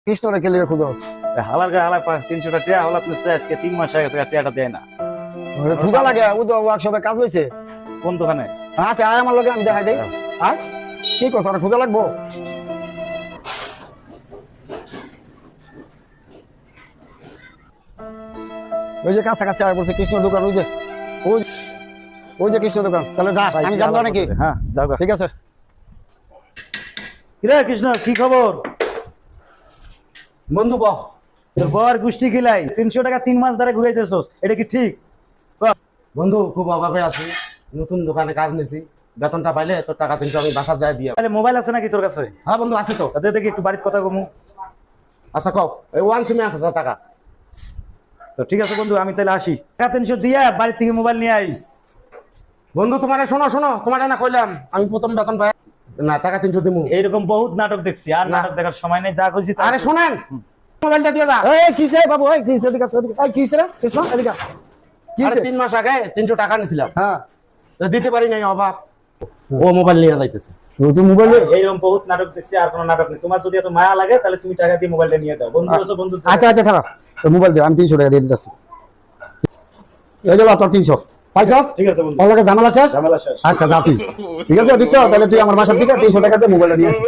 কৃষ্ণ রেখে লিখে খুঁজোস হালার গায়ে হালার 300 টাকা হল আপনি আজকে 3 মাস হয়ে গেছে টাকাটা দেয় না। খুঁজা লাগে ও তো ওয়ার্কশপে কাজ লইছে। কোন দোকানে আছে আয় আমার লগে আমি দেখাই দেই। আয় কি কস আর খুঁজা লাগবো? ওই যে কাছাকাছি আয় বলছে কৃষ্ণ দোকান ওই যে কৃষ্ণ দোকান। তাহলে যা আমি যাবো নাকি? হ্যাঁ যাও ঠিক আছে। কিরে কৃষ্ণ কি খবর? বন্ধু বহ তোর বর গুষ্টি খিলাই 300 টাকা 3 মাস ধরে ঘুরাইতেছস, এটা কি ঠিক? বন্ধু খুব অভাবে আছি, নতুন দোকানে কাজ নিছি, বেতনটা পাইলে তোর টাকা 300 আমি বাসা যাই দিয়ে। তাহলে মোবাইল আছে নাকি তোর কাছে? হ্যাঁ বন্ধু আছে তো। তাদের দেখি একটু বাড়ির কথা কমু। আচ্ছা কও, এই ওয়ান সিমে 8,000 টাকা। তো ঠিক আছে বন্ধু, আমি তাহলে আসি। টাকা 300 দিয়া বাড়ি থেকে মোবাইল নিয়ে আইস। বন্ধু তোমারে শোনো তোমারে না কইলাম আমি প্রথম বেতন পাই না টাকা 300 দিমু। এইরকম বহুত নাটক দেখছি, আর নাটক দেখার সময় নেই, যা কইছি আরে শুনেন, মোবাইলটা দিয়ে যা। এই কিসে বাবু? এই কিসে দিকা সদিকা? এই কিসে রে কৃষ্ণ এদিকা? আরে 3 মাস আগে 300 টাকা নিছিলাম, হ্যাঁ তো দিতে পারি নাই, অভাব। ও মোবাইল নিয়ে যাইতেছে। তুই মোবাইলে এইরকম বহুত নাটক দেখছি, আর কোনো নাটক নেই। তোমার যদি এত মায়া লাগে তাহলে তুমি টাকা দিয়ে মোবাইলটা নিয়ে দাও। বন্ধু আছো, বন্ধু আচ্ছা আচ্ছা থাকা মোবাইল দে, আমি 300 টাকা দিয়ে দিতেছি। এই যে তোর 300 পাইছস? ঠিক আছে বন্ধু, ওর লগে ঝামেলা শেষ? ঝামেলা শেষ। আচ্ছা যা তুই। ঠিক আছে দিছ, তাহলে তুই আমার বাসার দিকে 300 টাকা দিয়ে মোবাইলটা নিয়ে আসিস।